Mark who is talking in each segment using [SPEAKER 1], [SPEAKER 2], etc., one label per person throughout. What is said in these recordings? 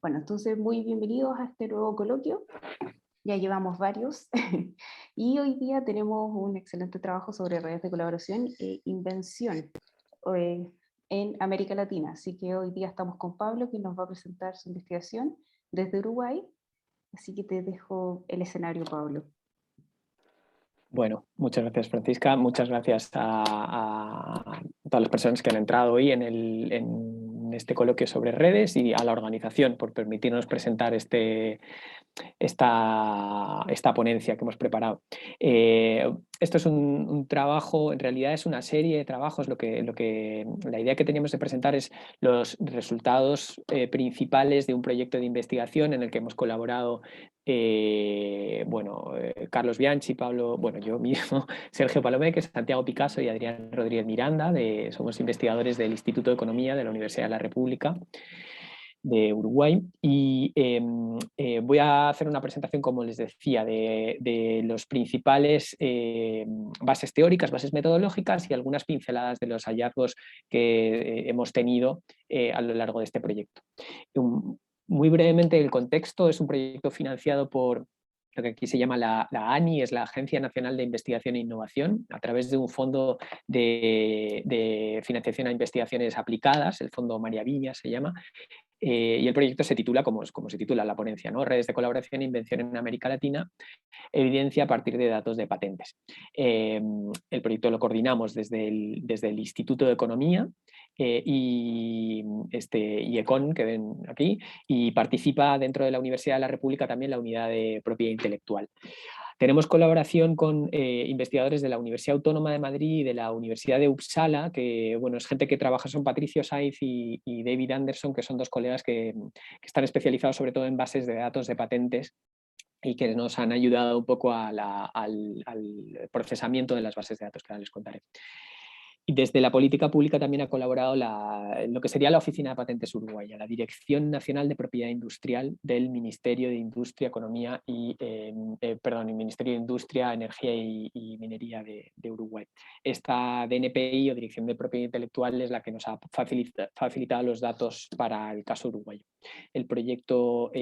[SPEAKER 1] Bueno, entonces muy bienvenidos a este nuevo coloquio. Ya llevamos varios y hoy día tenemos un excelente trabajo sobre redes de colaboración e invención eh, en América Latina. Así que hoy día estamos con Pablo, que nos va a presentar su investigación desde Uruguay. Así que te dejo el escenario, Pablo.
[SPEAKER 2] Bueno, muchas gracias, Francisca. Muchas gracias a todas las personas que han entrado hoy en este coloquio sobre redes y a la organización por permitirnos presentar esta ponencia que hemos preparado. Esto es un trabajo, en realidad es una serie de trabajos. La idea que teníamos de presentar es los resultados principales de un proyecto de investigación en el que hemos colaborado Carlos Bianchi, Pablo, yo mismo, Sergio Palomeque, Santiago Picasso y Adrián Rodríguez Miranda. Somos investigadores del Instituto de Economía de la Universidad de la República de Uruguay y voy a hacer una presentación, como les decía, de los principales bases teóricas, bases metodológicas y algunas pinceladas de los hallazgos que hemos tenido a lo largo de este proyecto. Muy brevemente, el contexto: es un proyecto financiado por lo que aquí se llama la ANI, es la Agencia Nacional de Investigación e Innovación, a través de un fondo de financiación a investigaciones aplicadas, el Fondo María Viña se llama. Y el proyecto se titula, como se titula la ponencia, ¿no? Redes de colaboración e invención en América Latina, evidencia a partir de datos de patentes. El proyecto lo coordinamos desde el Instituto de Economía y ECON, que ven aquí, y participa dentro de la Universidad de la República también la unidad de propiedad intelectual. Tenemos colaboración con investigadores de la Universidad Autónoma de Madrid y de la Universidad de Uppsala, que es gente que trabaja, son Patricio Saiz y David Anderson, que son dos colegas que están especializados sobre todo en bases de datos de patentes y que nos han ayudado un poco al procesamiento de las bases de datos, que ahora les contaré. Y desde la política pública también ha colaborado lo que sería la Oficina de Patentes Uruguaya, la Dirección Nacional de Propiedad Industrial del Ministerio de Industria, Economía Ministerio de Industria, Energía y Minería de Uruguay. Esta DNPI, o Dirección de Propiedad Intelectual, es la que nos ha facilitado los datos para el caso uruguayo. El proyecto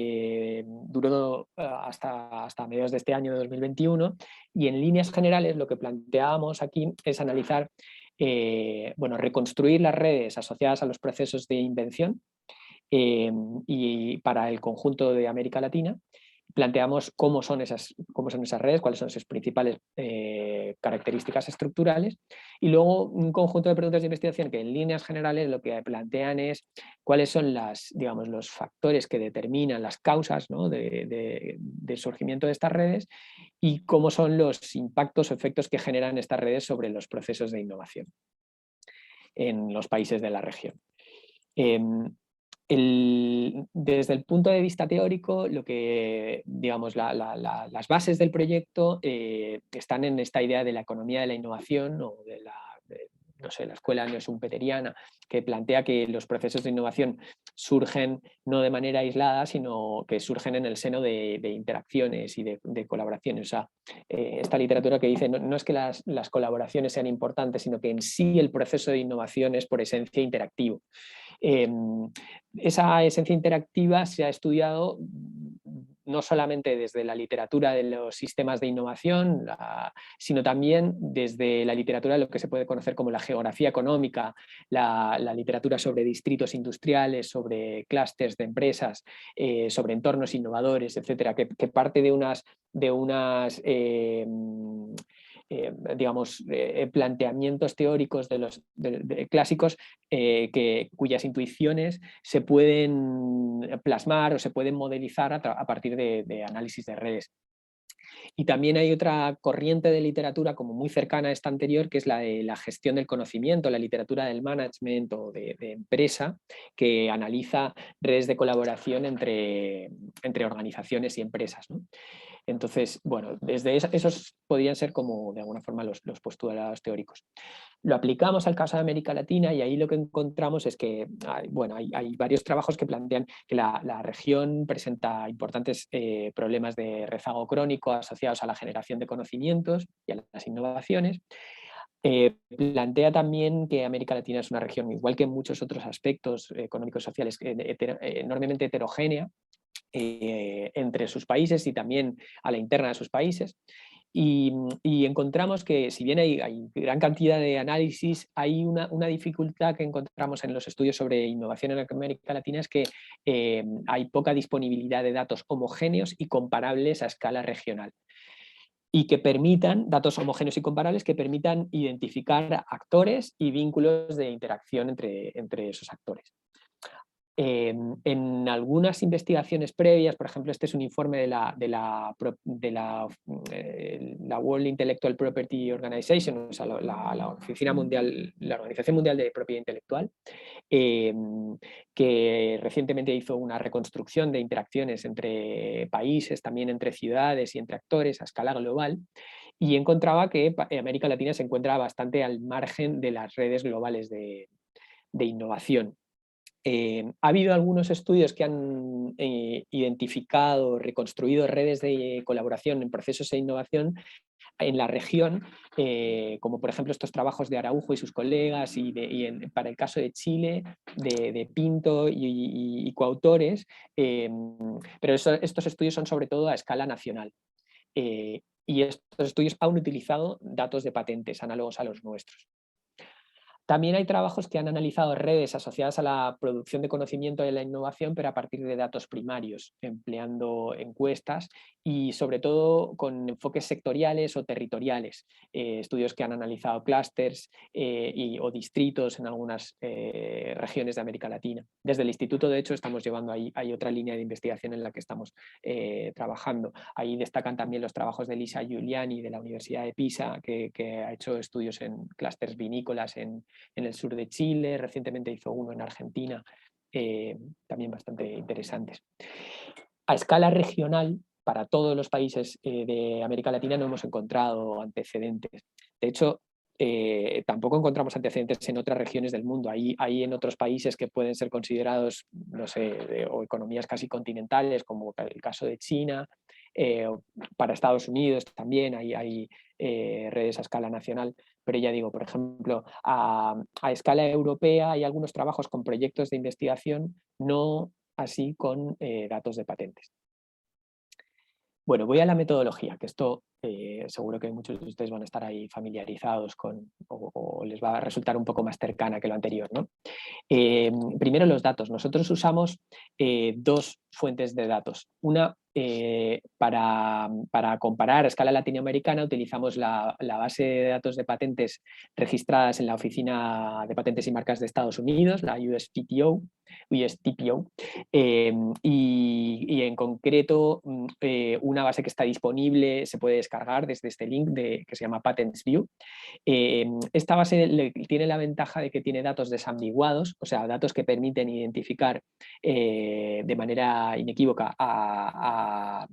[SPEAKER 2] duró hasta mediados de este año, de 2021, y en líneas generales lo que planteábamos aquí es analizar reconstruir las redes asociadas a los procesos de invención y para el conjunto de América Latina. Planteamos cómo son esas redes, cuáles son sus principales características estructurales, y luego un conjunto de preguntas de investigación que en líneas generales lo que plantean es cuáles son los factores que determinan las causas, ¿no?, del surgimiento de estas redes, y cómo son los impactos o efectos que generan estas redes sobre los procesos de innovación en los países de la región. Desde el punto de vista teórico, las bases del proyecto están en esta idea de la economía de la innovación, o la escuela neoschumpeteriana, que plantea que los procesos de innovación surgen no de manera aislada, sino que surgen en el seno de interacciones y de colaboraciones. O sea, esta literatura que dice no es que las colaboraciones sean importantes, sino que en sí el proceso de innovación es por esencia interactivo. Esa esencia interactiva se ha estudiado no solamente desde la literatura de los sistemas de innovación, sino también desde la literatura de lo que se puede conocer como la geografía económica, la literatura sobre distritos industriales, sobre clústeres de empresas, sobre entornos innovadores, etcétera, que parte de unas planteamientos teóricos clásicos cuyas intuiciones se pueden plasmar o se pueden modelizar a partir de análisis de redes. Y también hay otra corriente de literatura como muy cercana a esta anterior, que es la de la gestión del conocimiento, la literatura del management o de empresa, que analiza redes de colaboración entre organizaciones y empresas, ¿no? Entonces, desde esos podrían ser como de alguna forma los postulados teóricos. Lo aplicamos al caso de América Latina y ahí lo que encontramos es que hay varios trabajos que plantean que la región presenta importantes problemas de rezago crónico asociados a la generación de conocimientos y a las innovaciones. Plantea también que América Latina es una región, igual que en muchos otros aspectos económicos sociales, enormemente heterogénea entre sus países y también a la interna de sus países. Y encontramos que, si bien hay gran cantidad de análisis, hay una dificultad que encontramos en los estudios sobre innovación en América Latina, es que hay poca disponibilidad de datos homogéneos y comparables a escala regional, y que permitan, datos homogéneos y comparables, que permitan identificar actores y vínculos de interacción entre esos actores. En algunas investigaciones previas, por ejemplo, este es un informe de la World Intellectual Property Organization, o sea, la Oficina Mundial, la Organización Mundial de Propiedad Intelectual, que recientemente hizo una reconstrucción de interacciones entre países, también entre ciudades y entre actores a escala global, y encontraba que América Latina se encuentra bastante al margen de las redes globales de innovación. Ha habido algunos estudios que han identificado, reconstruido redes de colaboración en procesos de innovación en la región, como por ejemplo estos trabajos de Araujo y sus colegas, para el caso de Chile, de Pinto y coautores, pero estos estudios son sobre todo a escala nacional. Y estos estudios han utilizado datos de patentes análogos a los nuestros. También hay trabajos que han analizado redes asociadas a la producción de conocimiento y la innovación, pero a partir de datos primarios, empleando encuestas y sobre todo con enfoques sectoriales o territoriales, estudios que han analizado clústeres o distritos en algunas regiones de América Latina. Desde el instituto, de hecho, estamos llevando hay otra línea de investigación en la que estamos trabajando. Ahí destacan también los trabajos de Lisa Giuliani de la Universidad de Pisa, que ha hecho estudios en clústeres vinícolas en el sur de Chile, recientemente hizo uno en Argentina, también bastante interesantes. A escala regional, para todos los países de América Latina no hemos encontrado antecedentes. De hecho, tampoco encontramos antecedentes en otras regiones del mundo. Hay en otros países que pueden ser considerados, no sé, o economías casi continentales, como el caso de China. Para Estados Unidos también hay redes a escala nacional, pero ya digo, por ejemplo, a escala europea hay algunos trabajos con proyectos de investigación, no así con datos de patentes. Bueno, voy a la metodología, que esto seguro que muchos de ustedes van a estar ahí familiarizados con, o les va a resultar un poco más cercana que lo anterior, ¿no? Primero los datos. Nosotros usamos dos fuentes de datos. Una, para comparar a escala latinoamericana, utilizamos la base de datos de patentes registradas en la Oficina de Patentes y Marcas de Estados Unidos, la USPTO, y en concreto una base que está disponible, se puede descargar desde este link que se llama PatentsView. Esta base tiene la ventaja de que tiene datos desambiguados, o sea, datos que permiten identificar de manera inequívoca a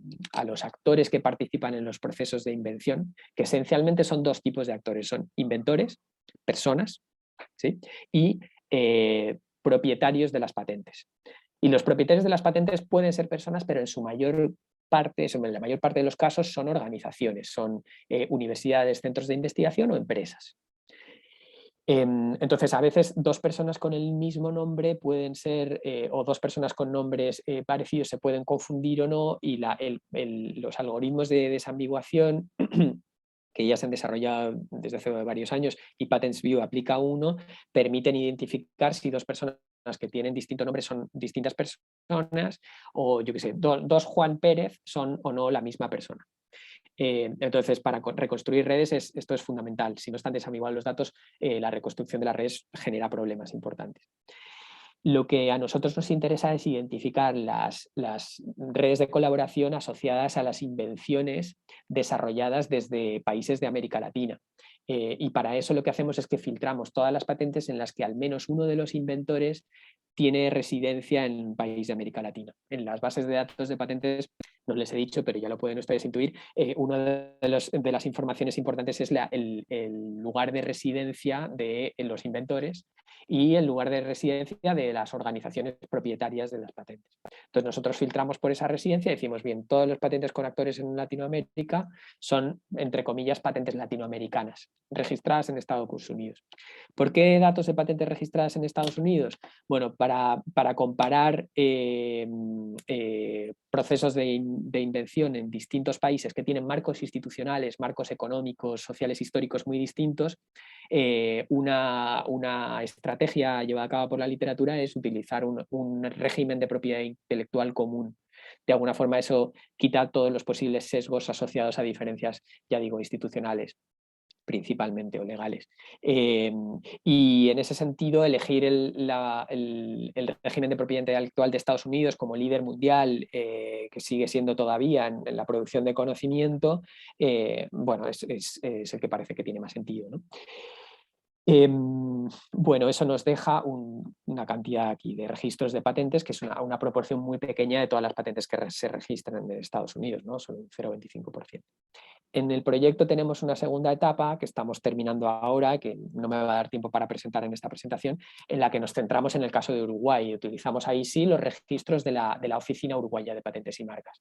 [SPEAKER 2] los actores que participan en los procesos de invención, que esencialmente son dos tipos de actores, son inventores, personas, ¿sí? Y propietarios de las patentes. Y los propietarios de las patentes pueden ser personas, pero en la mayor parte de los casos son organizaciones, son universidades, centros de investigación o empresas. Entonces, a veces dos personas con el mismo nombre pueden ser, o dos personas con nombres parecidos se pueden confundir o no, y los algoritmos de desambiguación que ya se han desarrollado desde hace varios años y PatentsView aplica uno, permiten identificar si dos personas que tienen distinto nombre son distintas personas, o yo qué sé, dos Juan Pérez son o no la misma persona. Entonces, para reconstruir redes esto es fundamental. Si no están desambiguados los datos, la reconstrucción de las redes genera problemas importantes. Lo que a nosotros nos interesa es identificar las redes de colaboración asociadas a las invenciones desarrolladas desde países de América Latina. Y para eso lo que hacemos es que filtramos todas las patentes en las que al menos uno de los inventores tiene residencia en un país de América Latina. En las bases de datos de patentes, no les he dicho, pero ya lo pueden ustedes intuir, una de las informaciones importantes es el lugar de residencia de los inventores, y el lugar de residencia de las organizaciones propietarias de las patentes. Entonces nosotros filtramos por esa residencia y decimos, bien, todas las patentes con actores en Latinoamérica son, entre comillas, patentes latinoamericanas, registradas en Estados Unidos. ¿Por qué datos de patentes registradas en Estados Unidos? Bueno, para comparar procesos de invención en distintos países que tienen marcos institucionales, marcos económicos, sociales, históricos muy distintos, una estrategia llevada a cabo por la literatura es utilizar un régimen de propiedad intelectual común. De alguna forma eso quita todos los posibles sesgos asociados a diferencias, ya digo, institucionales principalmente o legales. Y en ese sentido, elegir el régimen de propiedad intelectual de Estados Unidos como líder mundial, que sigue siendo todavía en la producción de conocimiento, bueno, es el que parece que tiene más sentido, ¿no? Bueno, eso nos deja una cantidad aquí de registros de patentes, que es una proporción muy pequeña de todas las patentes que se registran en Estados Unidos, ¿no? Son un 0,25%. En el proyecto tenemos una segunda etapa que estamos terminando ahora, que no me va a dar tiempo para presentar en esta presentación, en la que nos centramos en el caso de Uruguay y utilizamos ahí sí los registros de la Oficina Uruguaya de Patentes y Marcas.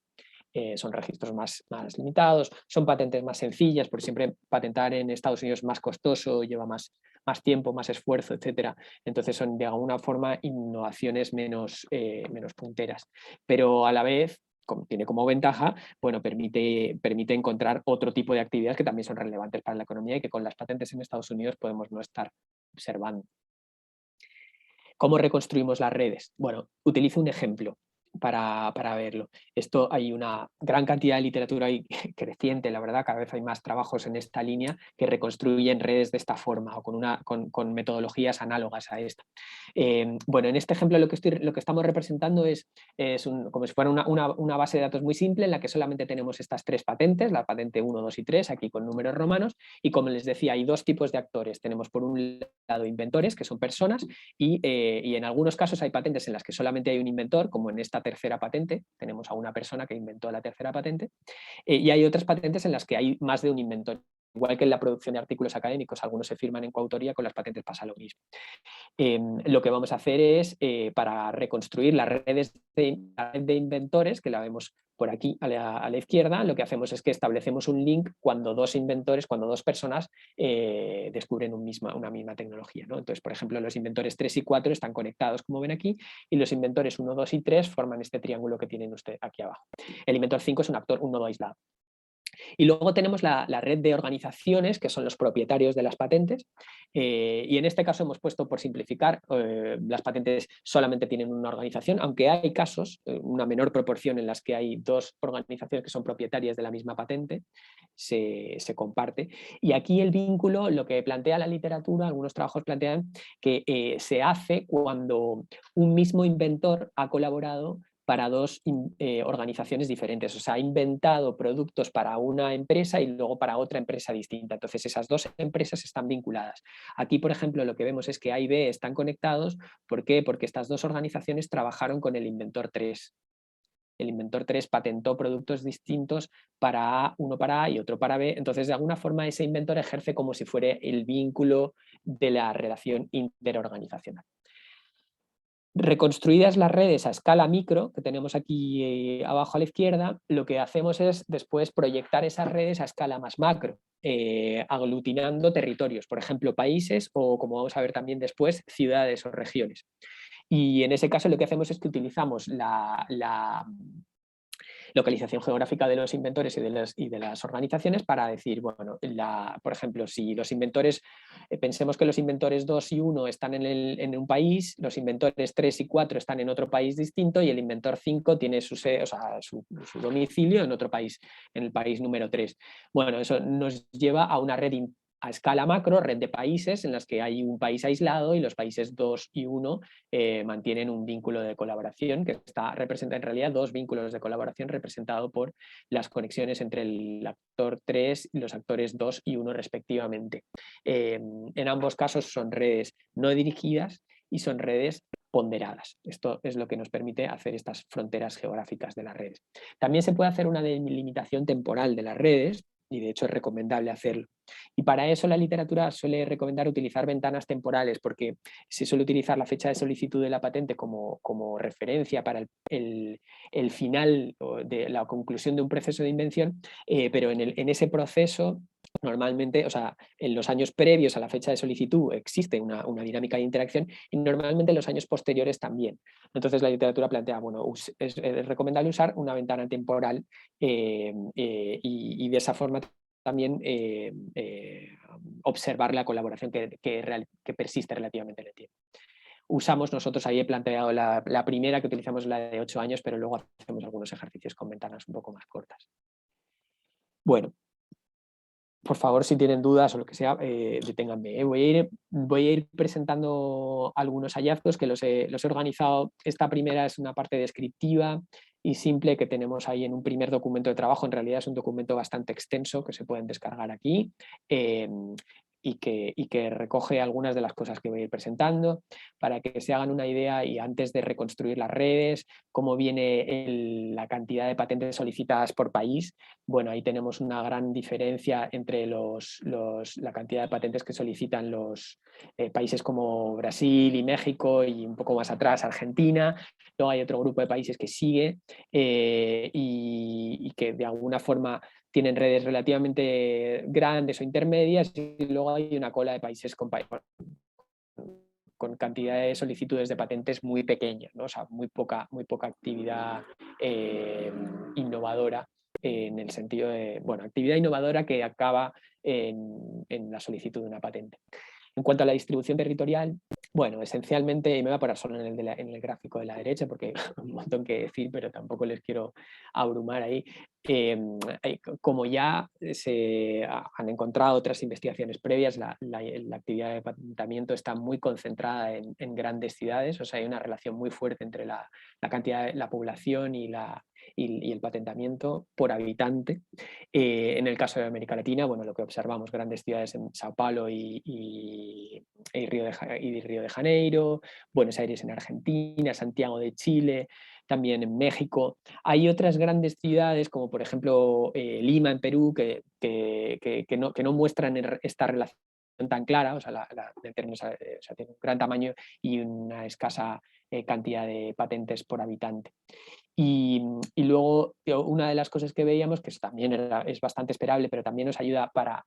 [SPEAKER 2] Son registros más limitados, son patentes más sencillas, porque siempre patentar en Estados Unidos es más costoso, lleva más tiempo, más esfuerzo, etc. Entonces son de alguna forma innovaciones menos punteras, pero a la vez tiene como ventaja, bueno, permite encontrar otro tipo de actividades que también son relevantes para la economía y que con las patentes en Estados Unidos podemos no estar observando. ¿Cómo reconstruimos las redes? Bueno, utilizo un ejemplo para verlo. Esto hay una gran cantidad de literatura y creciente, la verdad, cada vez hay más trabajos en esta línea que reconstruyen redes de esta forma o con metodologías análogas a esta. Bueno, en este ejemplo lo que estamos representando es como si fuera una base de datos muy simple en la que solamente tenemos estas tres patentes, la patente 1, 2 y 3, aquí con números romanos, y como les decía, hay dos tipos de actores. Tenemos por un lado inventores, que son personas, y en algunos casos hay patentes en las que solamente hay un inventor, como en esta tercera patente, tenemos a una persona que inventó la tercera patente, y hay otras patentes en las que hay más de un inventor. Igual que en la producción de artículos académicos, algunos se firman en coautoría, con las patentes pasa lo mismo. Lo que vamos a hacer es, para reconstruir las redes la red de inventores, que la vemos por aquí a la izquierda, lo que hacemos es que establecemos un link cuando dos inventores, cuando dos personas descubren una misma tecnología, ¿no? Entonces, por ejemplo, los inventores 3 y 4 están conectados, como ven aquí, y los inventores 1, 2 y 3 forman este triángulo que tienen ustedes aquí abajo. El inventor 5 es un nodo aislado. Y luego tenemos la red de organizaciones, que son los propietarios de las patentes, y en este caso hemos puesto, por simplificar, las patentes solamente tienen una organización, aunque hay casos, una menor proporción en las que hay dos organizaciones que son propietarias de la misma patente, se comparte. Y aquí el vínculo, lo que plantea la literatura, algunos trabajos plantean que se hace cuando un mismo inventor ha colaborado para dos organizaciones diferentes. O sea, ha inventado productos para una empresa y luego para otra empresa distinta. Entonces, esas dos empresas están vinculadas. Aquí, por ejemplo, lo que vemos es que A y B están conectados. ¿Por qué? Porque estas dos organizaciones trabajaron con el inventor 3. El inventor 3 patentó productos distintos para A, uno para A y otro para B. Entonces, de alguna forma, ese inventor ejerce como si fuera el vínculo de la relación interorganizacional. Reconstruidas las redes a escala micro, que tenemos aquí abajo a la izquierda, lo que hacemos es después proyectar esas redes a escala más macro, aglutinando territorios, por ejemplo, países o, como vamos a ver también después, ciudades o regiones. Y en ese caso lo que hacemos es que utilizamos la localización geográfica de los inventores y de las organizaciones para decir, bueno, por ejemplo, si los inventores, pensemos que los inventores 2 y 1 están en un país, los inventores 3 y 4 están en otro país distinto y el inventor 5 tiene su domicilio en otro país, en el país número 3. Bueno, eso nos lleva a una red a escala macro, red de países en las que hay un país aislado y los países 2 y 1 mantienen un vínculo de colaboración que representa en realidad dos vínculos de colaboración representados por las conexiones entre el actor 3 y los actores 2 y 1 respectivamente. En ambos casos son redes no dirigidas y son redes ponderadas. Esto es lo que nos permite hacer estas fronteras geográficas de las redes. También se puede hacer una delimitación temporal de las redes, y de hecho es recomendable hacerlo. Y para eso la literatura suele recomendar utilizar ventanas temporales, porque se suele utilizar la fecha de solicitud de la patente como referencia para el final de la conclusión de un proceso de invención, pero en ese proceso normalmente, o sea, en los años previos a la fecha de solicitud existe una dinámica de interacción y normalmente en los años posteriores también. Entonces la literatura plantea, bueno, es recomendable usar una ventana temporal y de esa forma también observar la colaboración que persiste relativamente en el tiempo. Usamos nosotros, ahí he planteado la primera que utilizamos, la de 8 años, pero luego hacemos algunos ejercicios con ventanas un poco más cortas. Bueno, por favor, si tienen dudas o lo que sea, deténganme. Voy a ir presentando algunos hallazgos que los he organizado. Esta primera es una parte descriptiva y simple que tenemos ahí en un primer documento de trabajo. En realidad es un documento bastante extenso que se pueden descargar aquí y que recoge algunas de las cosas que voy a ir presentando para que se hagan una idea, y antes de reconstruir las redes, cómo viene la cantidad de patentes solicitadas por país. Bueno, ahí tenemos una gran diferencia entre la cantidad de patentes que solicitan los países como Brasil y México, y un poco más atrás Argentina. Luego hay otro grupo de países que sigue y que de alguna forma tienen redes relativamente grandes o intermedias, y luego hay una cola de países con cantidad de solicitudes de patentes muy pequeñas, ¿no? O sea, muy poca actividad innovadora, en el sentido de, bueno, actividad innovadora que acaba en la solicitud de una patente. En cuanto a la distribución territorial, bueno, esencialmente, y me voy a parar solo en el gráfico de la derecha porque hay un montón que decir, pero tampoco les quiero abrumar ahí. Como ya se han encontrado otras investigaciones previas, la actividad de patentamiento está muy concentrada en grandes ciudades. O sea, hay una relación muy fuerte entre la cantidad de la población y el patentamiento por habitante. En el caso de América Latina, bueno, lo que observamos, grandes ciudades en Sao Paulo y Río de Janeiro, Buenos Aires en Argentina, Santiago de Chile, también en México. Hay otras grandes ciudades, como por ejemplo Lima en Perú, que no muestran esta relación tan clara, o sea, en términos, o sea, tiene un gran tamaño y una escasa cantidad de patentes por habitante. Y luego una de las cosas que veíamos, que también es bastante esperable, pero también nos ayuda para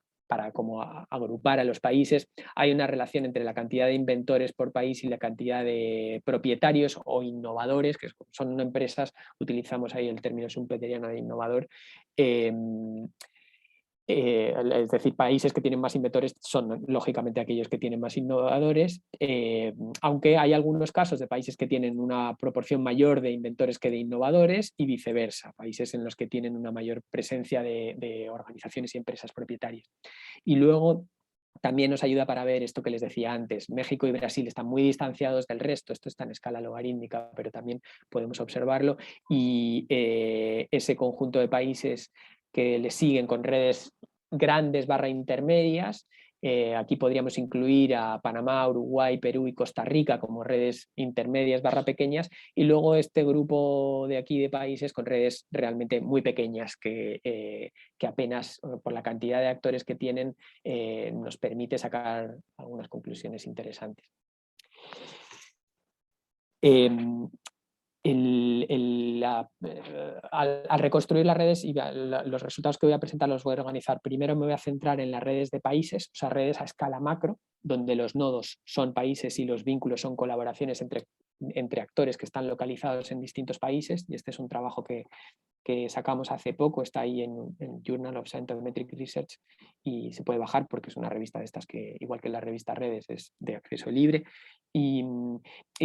[SPEAKER 2] como agrupar a los países, hay una relación entre la cantidad de inventores por país y la cantidad de propietarios o innovadores, que son empresas, utilizamos ahí el término schumpeteriano de innovador. Es decir, países que tienen más inventores son lógicamente aquellos que tienen más innovadores, aunque hay algunos casos de países que tienen una proporción mayor de inventores que de innovadores y viceversa, países en los que tienen una mayor presencia de organizaciones y empresas propietarias. Y luego también nos ayuda para ver esto que les decía antes. México y Brasil están muy distanciados del resto, esto está en escala logarítmica, pero también podemos observarlo, y ese conjunto de países que le siguen con redes grandes / intermedias. Aquí podríamos incluir a Panamá, Uruguay, Perú y Costa Rica como redes intermedias / pequeñas, y luego este grupo de aquí de países con redes realmente muy pequeñas que apenas, por la cantidad de actores que tienen, nos permite sacar algunas conclusiones interesantes. Al reconstruir las redes, y los resultados que voy a presentar los voy a organizar. Primero me voy a centrar en las redes de países, o sea, redes a escala macro, donde los nodos son países y los vínculos son colaboraciones entre actores que están localizados en distintos países, y este es un trabajo que sacamos hace poco, está ahí en Journal of Scientific Research y se puede bajar porque es una revista de estas que, igual que la revista Redes, es de acceso libre. Y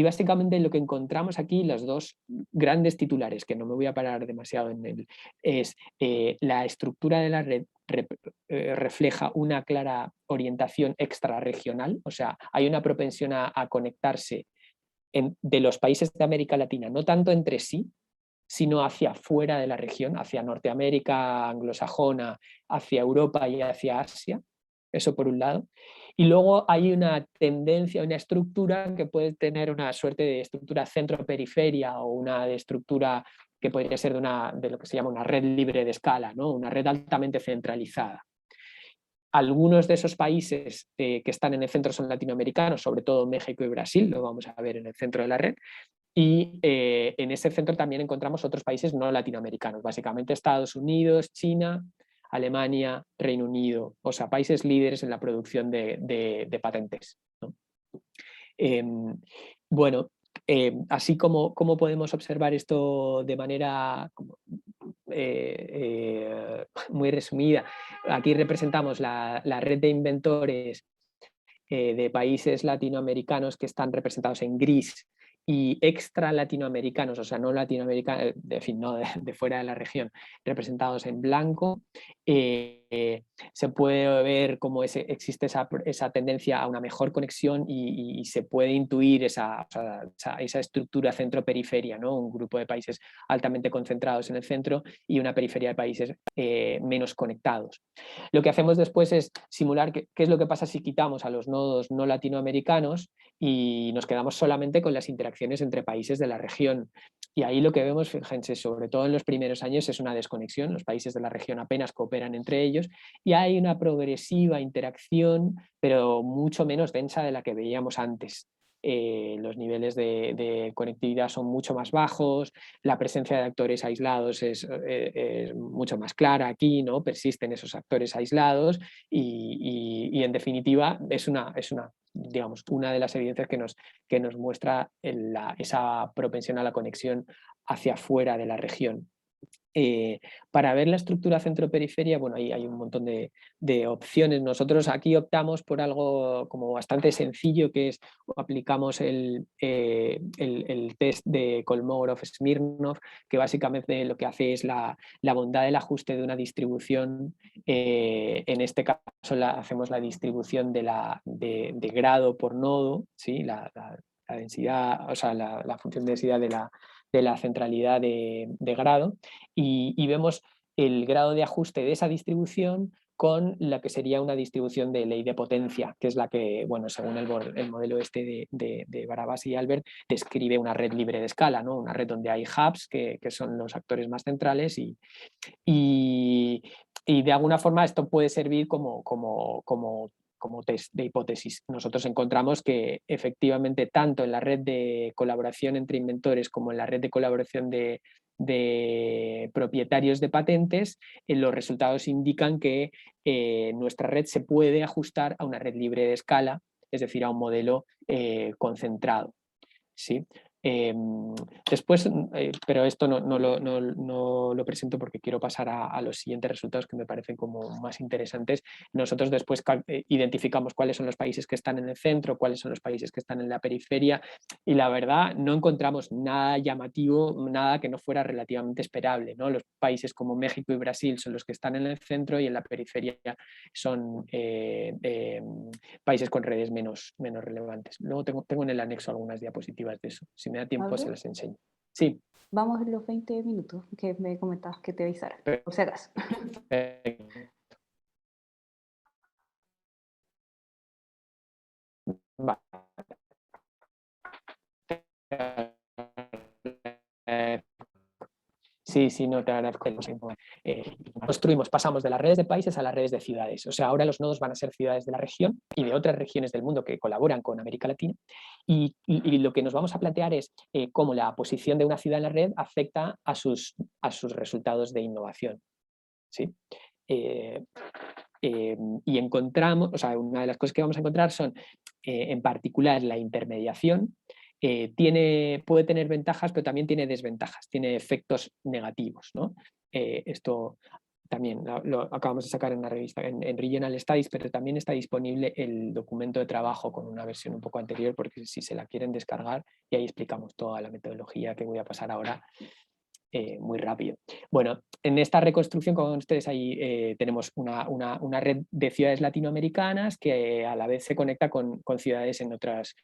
[SPEAKER 2] básicamente lo que encontramos aquí, los dos grandes titulares, que no me voy a parar demasiado en él, es la estructura de la red refleja una clara orientación extrarregional, o sea, hay una propensión a conectarse de los países de América Latina, no tanto entre sí, sino hacia fuera de la región, hacia Norteamérica anglosajona, hacia Europa y hacia Asia. Eso por un lado. Y luego hay una tendencia, una estructura que puede tener una suerte de estructura centro-periferia o una de estructura que podría ser de lo que se llama una red libre de escala, ¿no? Una red altamente centralizada. Algunos de esos países que están en el centro son latinoamericanos, sobre todo México y Brasil, lo vamos a ver en el centro de la red, y en ese centro también encontramos otros países no latinoamericanos, básicamente Estados Unidos, China, Alemania, Reino Unido, o sea, países líderes en la producción de patentes, ¿no? Bueno, así como podemos observar esto de manera muy resumida, aquí representamos la red de inventores de países latinoamericanos que están representados en gris y extra latinoamericanos, o sea, no latinoamericanos, en fin, no de fuera de la región, representados en blanco. Se puede ver cómo existe esa tendencia a una mejor conexión y se puede intuir esa estructura centro-periferia, ¿no? Un grupo de países altamente concentrados en el centro y una periferia de países menos conectados. Lo que hacemos después es simular qué es lo que pasa si quitamos a los nodos no latinoamericanos y nos quedamos solamente con las interacciones entre países de la región. Y ahí lo que vemos, fíjense, sobre todo en los primeros años, es una desconexión. Los países de la región apenas cooperan entre ellos y hay una progresiva interacción, pero mucho menos densa de la que veíamos antes. Los niveles de conectividad son mucho más bajos, la presencia de actores aislados es mucho más clara aquí, ¿no? Persisten esos actores aislados y en definitiva es digamos, una de las evidencias que nos muestra esa propensión a la conexión hacia afuera de la región. Para ver la estructura centro-periferia, bueno, ahí hay un montón de opciones. Nosotros aquí optamos por algo como bastante sencillo, que es aplicamos el test de Kolmogorov-Smirnov, que básicamente lo que hace es la bondad del ajuste de una distribución. En este caso hacemos la distribución de grado por nodo, ¿sí? La densidad, o sea, la función de densidad de la centralidad de grado y vemos el grado de ajuste de esa distribución con la que sería una distribución de ley de potencia, que es la que, bueno, según el modelo este de Barabás y Albert, describe una red libre de escala, ¿no? Una red donde hay hubs, que son los actores más centrales, y de alguna forma esto puede servir como test de hipótesis. Nosotros encontramos que efectivamente tanto en la red de colaboración entre inventores como en la red de colaboración de propietarios de patentes, los resultados indican que nuestra red se puede ajustar a una red libre de escala, es decir, a un modelo concentrado. ¿Sí? Después, pero esto no lo presento porque quiero pasar a los siguientes resultados que me parecen como más interesantes. Nosotros después identificamos cuáles son los países que están en el centro, cuáles son los países que están en la periferia y la verdad no encontramos nada llamativo, nada que no fuera relativamente esperable, ¿no? Los países como México y Brasil son los que están en el centro y en la periferia son países con redes menos relevantes. Luego tengo en el anexo algunas diapositivas de eso. Si me da tiempo,
[SPEAKER 1] ¿Pablo?
[SPEAKER 2] se las enseño. Sí.
[SPEAKER 1] Vamos en los 20 minutos que me comentabas que te avisara, por si acaso.
[SPEAKER 2] Vale. Sí, no, te agradezco. Pasamos de las redes de países a las redes de ciudades. O sea, ahora los nodos van a ser ciudades de la región y de otras regiones del mundo que colaboran con América Latina. Y lo que nos vamos a plantear es cómo la posición de una ciudad en la red afecta a sus resultados de innovación. ¿Sí? Y encontramos, o sea, una de las cosas que vamos a encontrar son, en particular, la intermediación. Puede tener ventajas, pero también tiene desventajas, tiene efectos negativos, ¿no? Esto también lo acabamos de sacar en una revista, en Regional Studies, pero también está disponible el documento de trabajo con una versión un poco anterior, porque si se la quieren descargar, y ahí explicamos toda la metodología que voy a pasar ahora muy rápido. Bueno, en esta reconstrucción, como ven ustedes, ahí tenemos una red de ciudades latinoamericanas que a la vez se conecta con ciudades en otras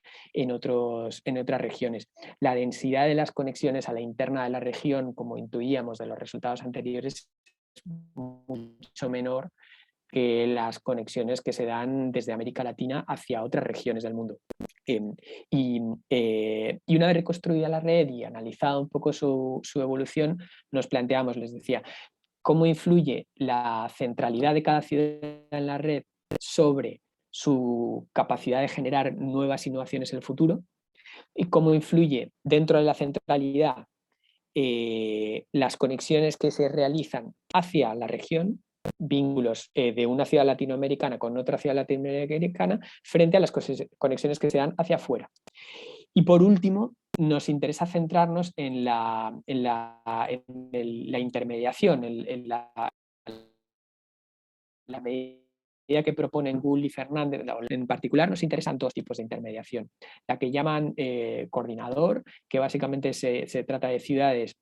[SPEAKER 2] regiones. La densidad de las conexiones a la interna de la región, como intuíamos de los resultados anteriores, es mucho menor que las conexiones que se dan desde América Latina hacia otras regiones del mundo. Y una vez reconstruida la red y analizado un poco su evolución, nos planteamos, les decía, cómo influye la centralidad de cada ciudad en la red sobre su capacidad de generar nuevas innovaciones en el futuro, y cómo influye dentro de la centralidad las conexiones que se realizan hacia la región, vínculos de una ciudad latinoamericana con otra ciudad latinoamericana, frente a las conexiones que se dan hacia afuera. Y por último, nos interesa centrarnos en la intermediación, en la medida que proponen Gould y Fernández. En particular nos interesan dos tipos de intermediación. La que llaman coordinador, que básicamente se trata de ciudades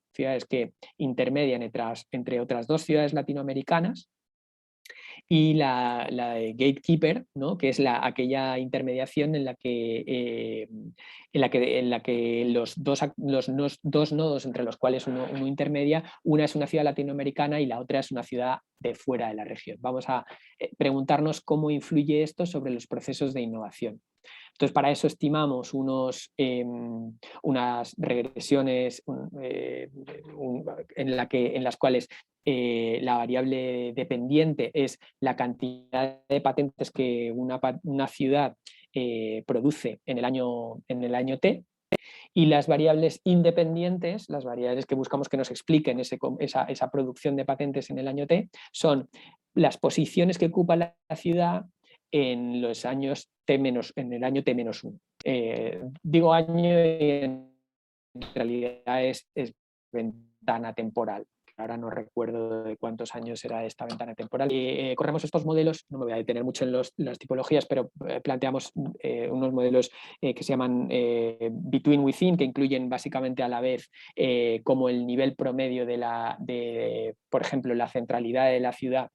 [SPEAKER 2] que intermedian entre otras dos ciudades latinoamericanas, y la de gatekeeper, ¿no? Que es aquella intermediación en la que los dos nodos entre los cuales uno intermedia, una es una ciudad latinoamericana y la otra es una ciudad de fuera de la región. Vamos a preguntarnos cómo influye esto sobre los procesos de innovación. Entonces, para eso estimamos unas regresiones en las cuales la variable dependiente es la cantidad de patentes que una ciudad produce en el año T, y las variables independientes, las variables que buscamos que nos expliquen esa producción de patentes en el año T, son las posiciones que ocupa la ciudad en los años en el año T-1. Digo año y en realidad es ventana temporal. Ahora no recuerdo de cuántos años era esta ventana temporal. Corremos estos modelos, no me voy a detener mucho en las tipologías, pero planteamos unos modelos que se llaman Between Within, que incluyen básicamente a la vez como el nivel promedio por ejemplo, la centralidad de la ciudad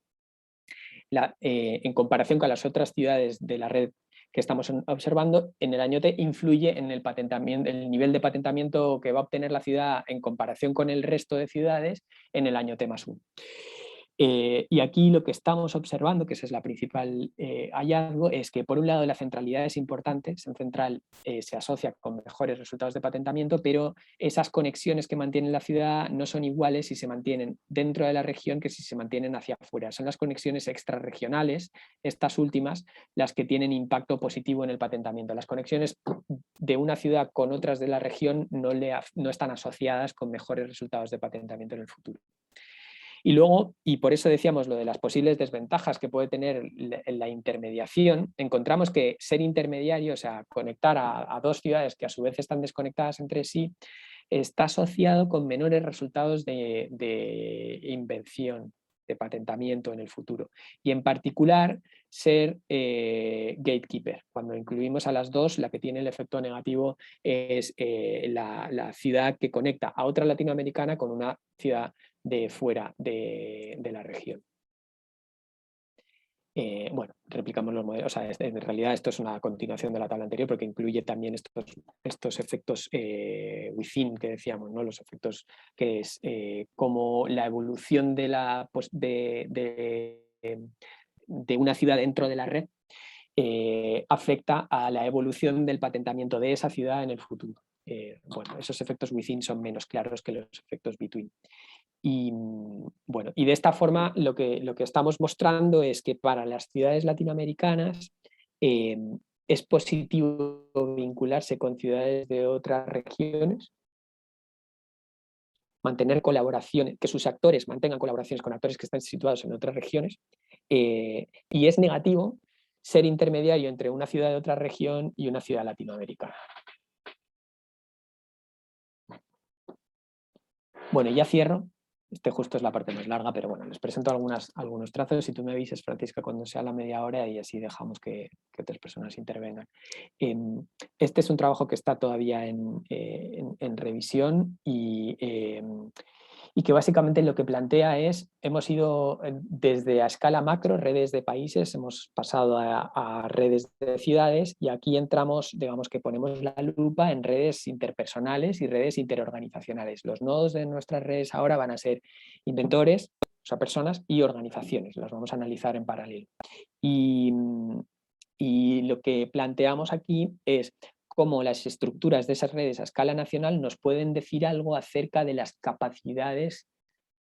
[SPEAKER 2] en comparación con las otras ciudades de la red que estamos observando. En el año T influye en el nivel de patentamiento que va a obtener la ciudad en comparación con el resto de ciudades en el año T+1. Y aquí lo que estamos observando, que ese es la principal hallazgo, es que por un lado la centralidad es importante, Sen Central se asocia con mejores resultados de patentamiento, pero esas conexiones que mantiene la ciudad no son iguales si se mantienen dentro de la región que si se mantienen hacia afuera. Son las conexiones extrarregionales, estas últimas, las que tienen impacto positivo en el patentamiento. Las conexiones de una ciudad con otras de la región no están asociadas con mejores resultados de patentamiento en el futuro. Y luego, y por eso decíamos lo de las posibles desventajas que puede tener la intermediación, encontramos que ser intermediario, o sea, conectar a dos ciudades que a su vez están desconectadas entre sí, está asociado con menores resultados de invención, de patentamiento en el futuro. Y en particular, ser gatekeeper. Cuando incluimos a las dos, la que tiene el efecto negativo es la ciudad que conecta a otra latinoamericana con una ciudad de fuera de la región. Bueno, replicamos los modelos. O sea, en realidad esto es una continuación de la tabla anterior porque incluye también estos efectos within que decíamos, ¿no? Los efectos que es como la evolución de una ciudad dentro de la red afecta a la evolución del patentamiento de esa ciudad en el futuro. Bueno, esos efectos within son menos claros que los efectos between. Y bueno, y de esta forma lo que estamos mostrando es que para las ciudades latinoamericanas es positivo vincularse con ciudades de otras regiones, mantener colaboraciones, que sus actores mantengan colaboraciones con actores que están situados en otras regiones, y es negativo ser intermediario entre una ciudad de otra región y una ciudad latinoamericana. Bueno, ya cierro. Justo es la parte más larga, pero bueno, les presento algunos trazos y tú me avisas, Francisca, cuando sea la media hora y así dejamos que otras personas intervengan. Este es un trabajo que está todavía en revisión y que básicamente lo que plantea es, hemos ido desde a escala macro, redes de países, hemos pasado a redes de ciudades y aquí entramos, digamos que ponemos la lupa en redes interpersonales y redes interorganizacionales. Los nodos de nuestras redes ahora van a ser inventores, o sea, personas y organizaciones, las vamos a analizar en paralelo. Y lo que planteamos aquí es cómo las estructuras de esas redes a escala nacional nos pueden decir algo acerca de las capacidades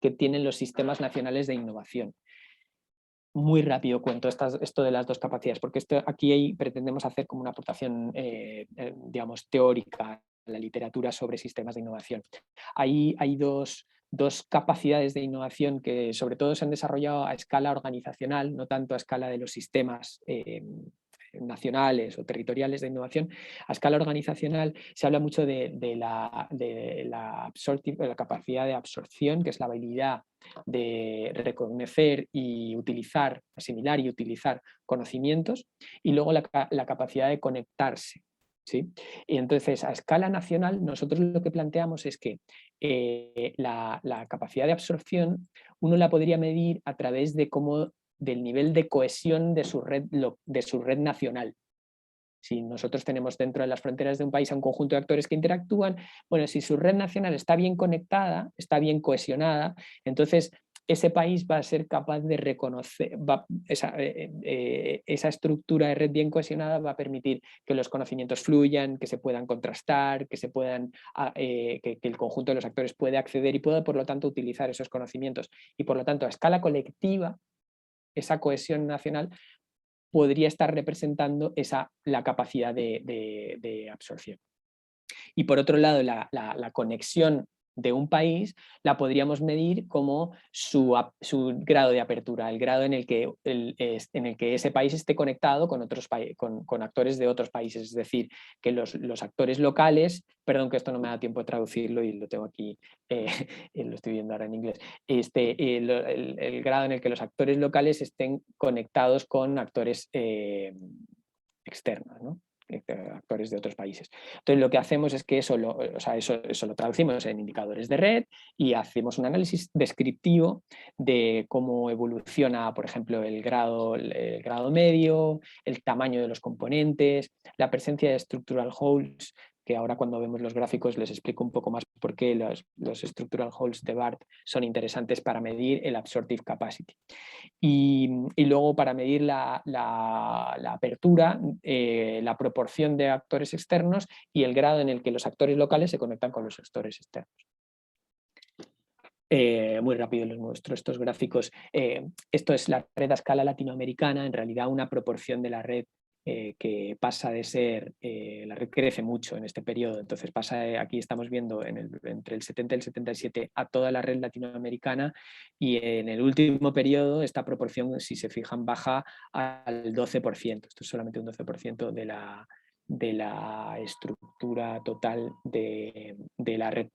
[SPEAKER 2] que tienen los sistemas nacionales de innovación. Muy rápido cuento esto de las dos capacidades, porque aquí pretendemos hacer como una aportación, digamos, teórica a la literatura sobre sistemas de innovación. Hay dos capacidades de innovación que sobre todo se han desarrollado a escala organizacional, no tanto a escala de los sistemas nacionales o territoriales de innovación. A escala organizacional se habla mucho de la capacidad de absorción, que es la habilidad de reconocer y utilizar, asimilar y utilizar conocimientos, y luego la capacidad de conectarse. ¿Sí? Y entonces, a escala nacional, nosotros lo que planteamos es que la capacidad de absorción uno la podría medir a través del nivel de cohesión de su red nacional. Si nosotros tenemos dentro de las fronteras de un país a un conjunto de actores que interactúan, bueno, si su red nacional está bien conectada, está bien cohesionada, entonces ese país va a ser capaz de reconocer, esa estructura de red bien cohesionada va a permitir que los conocimientos fluyan, que se puedan contrastar, que el conjunto de los actores puede acceder y pueda, por lo tanto, utilizar esos conocimientos. Y por lo tanto, a escala colectiva, esa cohesión nacional podría estar representando la capacidad de absorción. Y por otro lado, la conexión de un país la podríamos medir como su grado de apertura, el grado en el que ese país esté conectado con actores de otros países. Es decir, que los actores locales, perdón que esto no me da tiempo de traducirlo y lo tengo aquí, lo estoy viendo ahora en inglés, el grado en el que los actores locales estén conectados con actores externos, ¿no? Actores de otros países. Entonces lo que hacemos es que eso lo traducimos en indicadores de red y hacemos un análisis descriptivo de cómo evoluciona, por ejemplo, el grado medio, el tamaño de los componentes, la presencia de structural holes, que ahora cuando vemos los gráficos les explico un poco más por qué los structural holes de BART son interesantes para medir el absorptive capacity. Y luego para medir la apertura, la proporción de actores externos y el grado en el que los actores locales se conectan con los actores externos. Muy rápido les muestro estos gráficos. Esto es la red a escala latinoamericana, en realidad una proporción de la red que pasa de ser, la red crece mucho en este periodo, entonces aquí estamos viendo entre el 70 y el 77 a toda la red latinoamericana, y en el último periodo esta proporción, si se fijan, baja al 12%, esto es solamente un 12% de la estructura total de la red.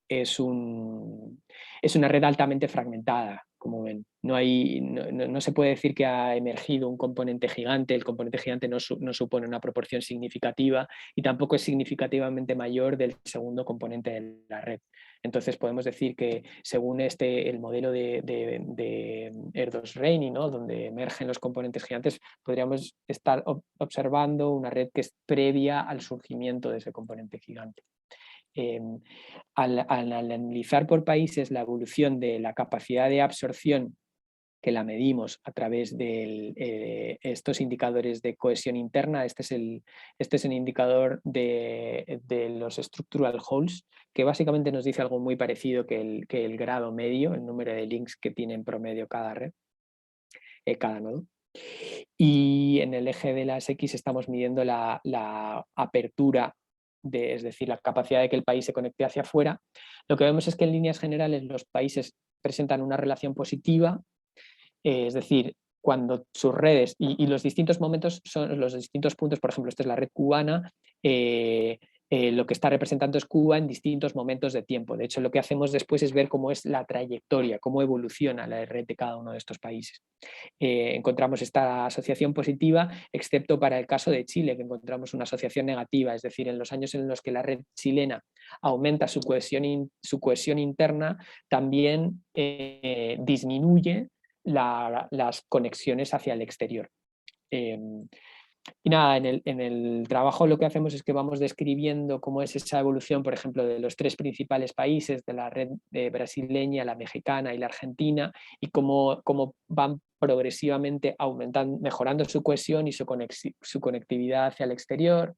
[SPEAKER 2] Es una red altamente fragmentada, como ven. No se puede decir que ha emergido un componente gigante. El componente gigante no supone una proporción significativa y tampoco es significativamente mayor del segundo componente de la red. Entonces podemos decir que según el modelo de Erdős-Rényi, ¿no?, donde emergen los componentes gigantes, podríamos estar observando una red que es previa al surgimiento de ese componente gigante. Al analizar por países la evolución de la capacidad de absorción, que la medimos a través de estos indicadores de cohesión interna, este es el indicador de los structural holes, que básicamente nos dice algo muy parecido que el grado medio, el número de links que tiene en promedio cada red, cada nodo. Y en el eje de las X estamos midiendo la apertura, es decir, la capacidad de que el país se conecte hacia afuera. Lo que vemos es que en líneas generales los países presentan una relación positiva, es decir, cuando sus redes y los distintos momentos son los distintos puntos. Por ejemplo, esta es la red cubana, lo que está representando es Cuba en distintos momentos de tiempo. De hecho, lo que hacemos después es ver cómo es la trayectoria, cómo evoluciona la red de cada uno de estos países. Encontramos esta asociación positiva, excepto para el caso de Chile, que encontramos una asociación negativa, es decir, en los años en los que la red chilena aumenta su cohesión interna, también disminuye las conexiones hacia el exterior. Y nada, en el trabajo lo que hacemos es que vamos describiendo cómo es esa evolución, por ejemplo, de los tres principales países, de la red brasileña, la mexicana y la argentina, y cómo van progresivamente aumentando, mejorando su cohesión y su conectividad hacia el exterior.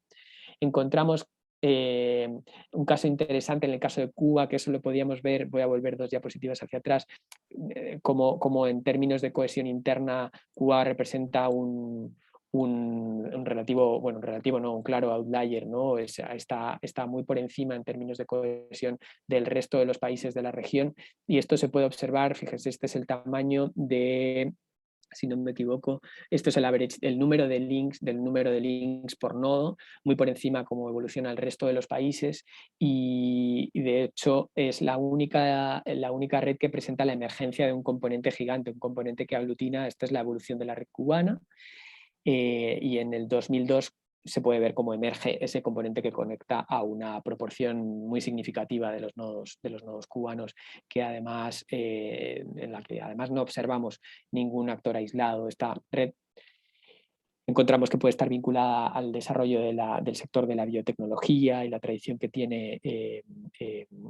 [SPEAKER 2] Encontramos un caso interesante en el caso de Cuba, que eso lo podíamos ver, voy a volver 2 diapositivas hacia atrás, como en términos de cohesión interna Cuba representa un relativo, bueno, un relativo no, un claro outlier, ¿no? Está muy por encima en términos de cohesión del resto de los países de la región, y esto se puede observar, fíjense, este es el tamaño de, si no me equivoco, esto es el average, el número de links, del número de links por nodo, muy por encima cómo evoluciona el resto de los países, y de hecho es la única red que presenta la emergencia de un componente gigante, un componente que aglutina. Esta es la evolución de la red cubana, y en el 2002 se puede ver cómo emerge ese componente que conecta a una proporción muy significativa de los nodos cubanos, que además, en la que además no observamos ningún actor aislado. Esta red encontramos que puede estar vinculada al desarrollo del sector de la biotecnología y la tradición que tiene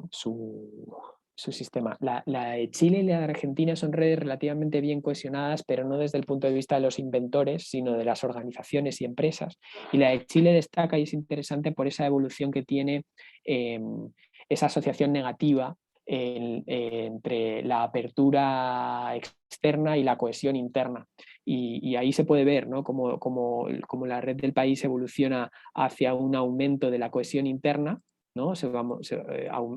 [SPEAKER 2] su sistema. La de Chile y la de Argentina son redes relativamente bien cohesionadas, pero no desde el punto de vista de los inventores, sino de las organizaciones y empresas. Y la de Chile destaca y es interesante por esa evolución que tiene, esa asociación negativa entre la apertura externa y la cohesión interna. Y ahí se puede ver, ¿no?, cómo la red del país evoluciona hacia un aumento de la cohesión interna, ¿no?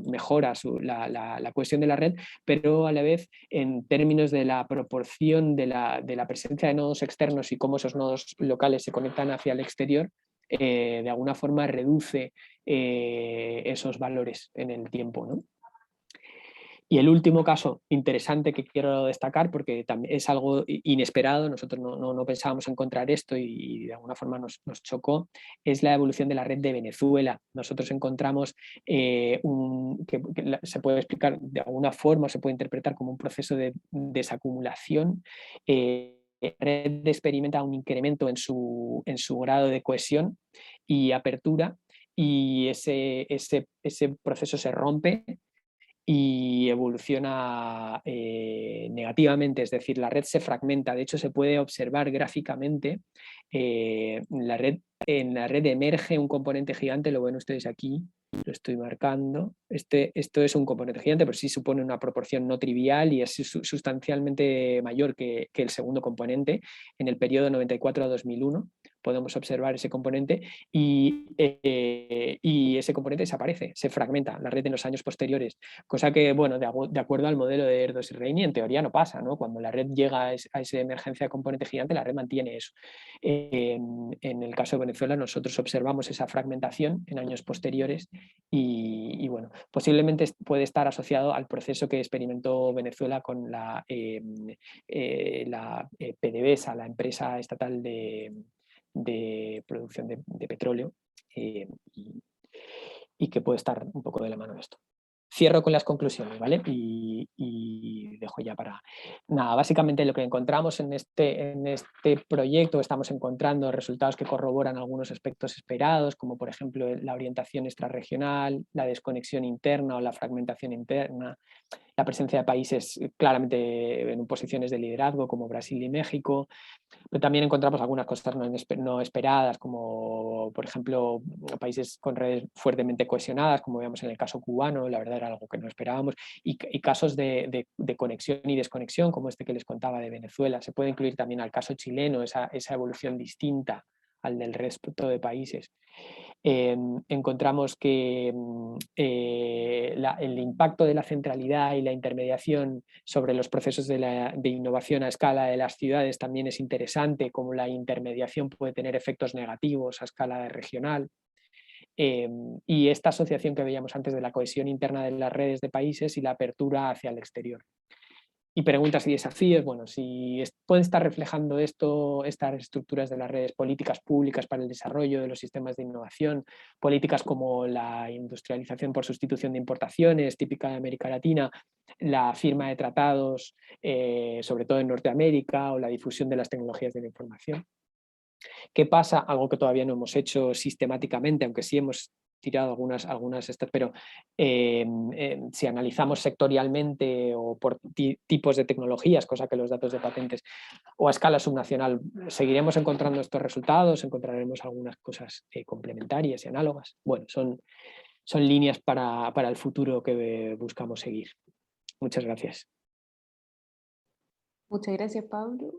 [SPEAKER 2] Mejora la cohesión de la red, pero a la vez, en términos de la proporción de la presencia de nodos externos y cómo esos nodos locales se conectan hacia el exterior, de alguna forma reduce esos valores en el tiempo, ¿no? Y el último caso interesante que quiero destacar, porque también es algo inesperado, nosotros no pensábamos encontrar esto y de alguna forma nos chocó, es la evolución de la red de Venezuela. Nosotros encontramos que se puede explicar de alguna forma, se puede interpretar como un proceso de desacumulación. La red experimenta un incremento en su grado de cohesión y apertura, y ese proceso se rompe y evoluciona negativamente, es decir, la red se fragmenta. De hecho, se puede observar gráficamente, en la red emerge un componente gigante, lo ven ustedes aquí, lo estoy marcando. Esto es un componente gigante, pero sí supone una proporción no trivial y es sustancialmente mayor que el segundo componente. En el periodo 94 a 2001 podemos observar ese componente, y ese componente desaparece, se fragmenta la red en los años posteriores. Cosa que, bueno, de acuerdo al modelo de Erdos y Reini, en teoría no pasa, ¿no? Cuando la red llega a esa emergencia de componente gigante, la red mantiene eso. En el caso de Venezuela, nosotros observamos esa fragmentación en años posteriores y bueno, posiblemente puede estar asociado al proceso que experimentó Venezuela con la PDVSA, la empresa estatal de producción de petróleo, y que puede estar un poco de la mano de esto. Cierro con las conclusiones, ¿vale? Y dejo ya para... Nada, básicamente lo que encontramos en este proyecto, estamos encontrando resultados que corroboran algunos aspectos esperados, como por ejemplo la orientación extrarregional, la desconexión interna o la fragmentación interna, la presencia de países claramente en posiciones de liderazgo como Brasil y México, pero también encontramos algunas cosas no esperadas, como por ejemplo países con redes fuertemente cohesionadas, como vemos en el caso cubano, la verdad era algo que no esperábamos, y casos de conexión y desconexión, como este que les contaba de Venezuela. Se puede incluir también al caso chileno, esa evolución distinta al del resto de países. Encontramos que el impacto de la centralidad y la intermediación sobre los procesos de innovación a escala de las ciudades también es interesante, como la intermediación puede tener efectos negativos a escala regional. Y esta asociación que veíamos antes de la cohesión interna de las redes de países y la apertura hacia el exterior. Y preguntas y desafíos, bueno, si puede estar reflejando estas estructuras de las redes, políticas públicas para el desarrollo de los sistemas de innovación, políticas como la industrialización por sustitución de importaciones, típica de América Latina, la firma de tratados, sobre todo en Norteamérica, o la difusión de las tecnologías de la información. ¿Qué pasa? Algo que todavía no hemos hecho sistemáticamente, aunque sí hemos tirado algunas pero si analizamos sectorialmente o por tipos de tecnologías, cosa que los datos de patentes o a escala subnacional, seguiremos encontrando estos resultados, encontraremos algunas cosas complementarias y análogas. Bueno, son líneas para el futuro que buscamos seguir. Muchas gracias.
[SPEAKER 1] Muchas gracias, Pablo.